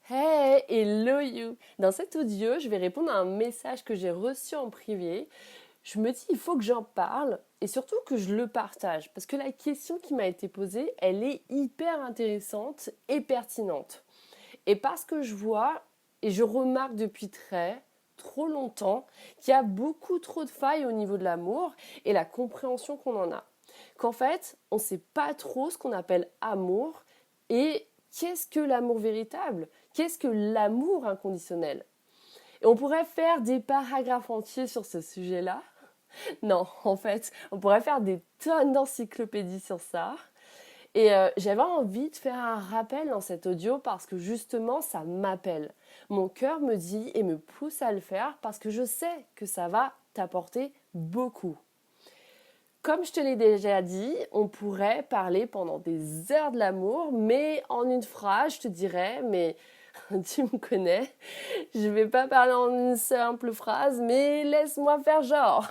Hey, hello you! Dans cet audio, je vais répondre à un message que j'ai reçu en privé. Je me dis, il faut que j'en parle et surtout que je le partage parce que la question qui m'a été posée, elle est hyper intéressante et pertinente. Et parce que je vois et je remarque depuis trop longtemps qu'il y a beaucoup trop de failles au niveau de l'amour et la compréhension qu'on en a. Qu'en fait, on ne sait pas trop ce qu'on appelle amour et qu'est-ce que l'amour véritable? Qu'est-ce que l'amour inconditionnel? Et on pourrait faire des paragraphes entiers sur ce sujet-là. Non, en fait, on pourrait faire des tonnes d'encyclopédies sur ça. Et j'avais envie de faire un rappel dans cet audio parce que justement, ça m'appelle. Mon cœur me dit et me pousse à le faire parce que je sais que ça va t'apporter beaucoup. Comme je te l'ai déjà dit, on pourrait parler pendant des heures de l'amour, mais en une phrase, je te dirais, mais tu me connais, je vais pas parler en une simple phrase, mais laisse-moi faire genre.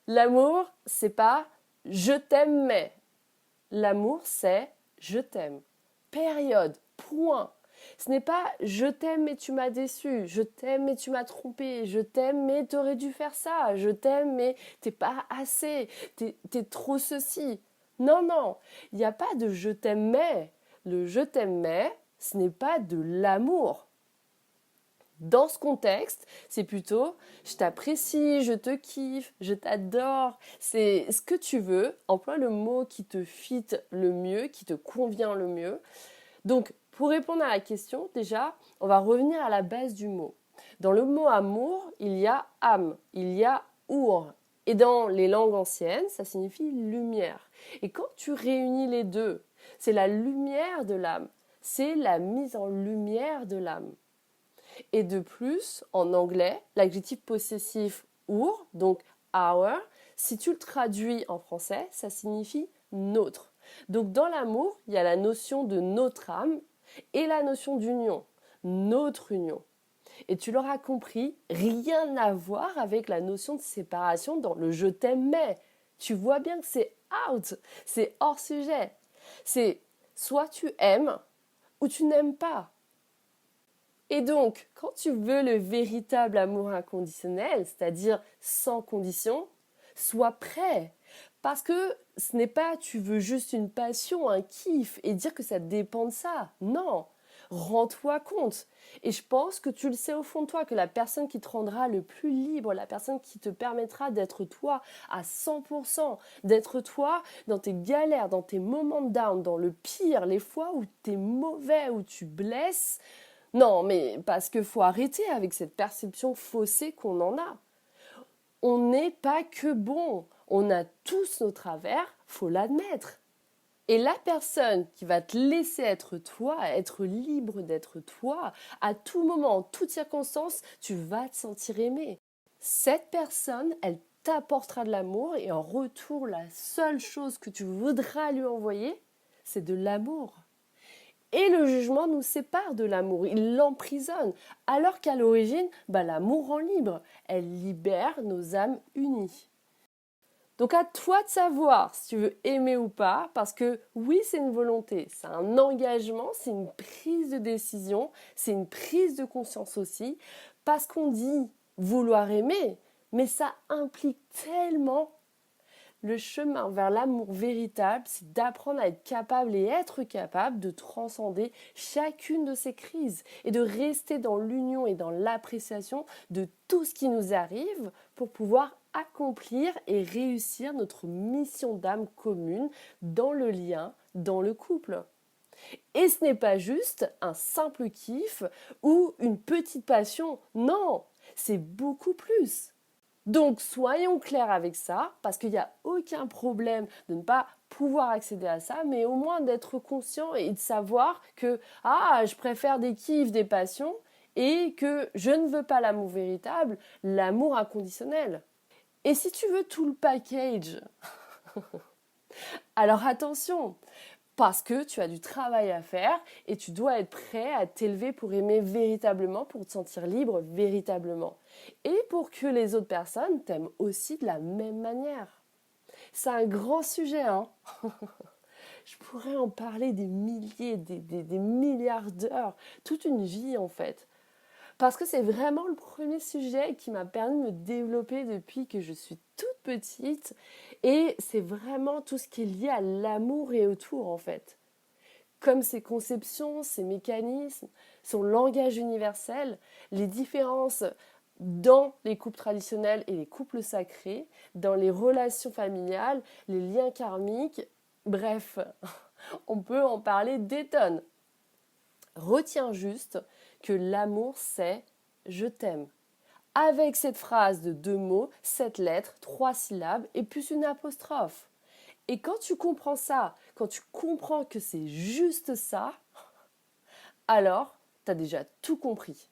L'amour, c'est pas je t'aime mais. L'amour, c'est je t'aime. Période. Point. Ce n'est pas je t'aime mais tu m'as déçu, je t'aime mais tu m'as trompé, je t'aime mais t'aurais dû faire ça, je t'aime mais t'es pas assez, t'es trop ceci. Non, non, il n'y a pas de je t'aime mais. Le je t'aime mais, ce n'est pas de l'amour. Dans ce contexte, c'est plutôt je t'apprécie, je te kiffe, je t'adore. C'est ce que tu veux. Emploie le mot qui te fit le mieux, qui te convient le mieux. Donc, pour répondre à la question, déjà, on va revenir à la base du mot. Dans le mot amour, il y a âme, il y a our. Et dans les langues anciennes, ça signifie lumière. Et quand tu réunis les deux, c'est la lumière de l'âme. C'est la mise en lumière de l'âme. Et de plus, en anglais, l'adjectif possessif our, donc our, si tu le traduis en français, ça signifie notre. Donc dans l'amour, il y a la notion de notre âme et la notion d'union, notre union. Et tu l'auras compris, rien à voir avec la notion de séparation dans le je t'aime mais. Tu vois bien que c'est out, c'est hors sujet. C'est soit tu aimes ou tu n'aimes pas. Et donc, quand tu veux le véritable amour inconditionnel, c'est-à-dire sans condition, sois prêt. Parce que ce n'est pas tu veux juste une passion, un kiff et dire que ça dépend de ça. Non, rends-toi compte. Et je pense que tu le sais au fond de toi, que la personne qui te rendra le plus libre, la personne qui te permettra d'être toi à 100%, d'être toi dans tes galères, dans tes moments de down, dans le pire, les fois où tu es mauvais, où tu blesses, non, mais parce qu'il faut arrêter avec cette perception faussée qu'on en a. On n'est pas que bon. On a tous nos travers, faut l'admettre. Et la personne qui va te laisser être toi, être libre d'être toi, à tout moment, en toute circonstance, tu vas te sentir aimé. Cette personne, elle t'apportera de l'amour et en retour, la seule chose que tu voudras lui envoyer, c'est de l'amour. Et le jugement nous sépare de l'amour, il l'emprisonne. Alors qu'à l'origine, l'amour rend libre. Elle libère nos âmes unies. Donc à toi de savoir si tu veux aimer ou pas, parce que oui, c'est une volonté, c'est un engagement, c'est une prise de décision, c'est une prise de conscience aussi, parce qu'on dit vouloir aimer, mais ça implique tellement. Le chemin vers l'amour véritable, c'est d'apprendre à être capable et être capable de transcender chacune de ces crises et de rester dans l'union et dans l'appréciation de tout ce qui nous arrive pour pouvoir accomplir et réussir notre mission d'âme commune dans le lien, dans le couple. Et ce n'est pas juste un simple kiff ou une petite passion, non, c'est beaucoup plus. Donc, soyons clairs avec ça, parce qu'il n'y a aucun problème de ne pas pouvoir accéder à ça, mais au moins d'être conscient et de savoir que, je préfère des kiffs, des passions, et que je ne veux pas l'amour véritable, l'amour inconditionnel. Et si tu veux tout le package, alors attention, parce que tu as du travail à faire et tu dois être prêt à t'élever pour aimer véritablement, pour te sentir libre véritablement. Et pour que les autres personnes t'aiment aussi de la même manière. C'est un grand sujet, hein. Je pourrais en parler des milliers, des milliards d'heures, toute une vie en fait. Parce que c'est vraiment le premier sujet qui m'a permis de me développer depuis que je suis toute petite. Et c'est vraiment tout ce qui est lié à l'amour et autour en fait. Comme ses conceptions, ses mécanismes, son langage universel, les différences dans les couples traditionnels et les couples sacrés, dans les relations familiales, les liens karmiques, bref, on peut en parler des tonnes. Retiens juste que l'amour c'est je t'aime. Avec cette phrase de 2 mots, 7 lettres, 3 syllabes et plus une apostrophe. Et quand tu comprends ça, quand tu comprends que c'est juste ça, alors t'as déjà tout compris.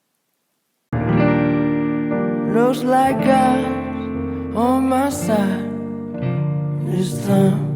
Looks like God on my side this time.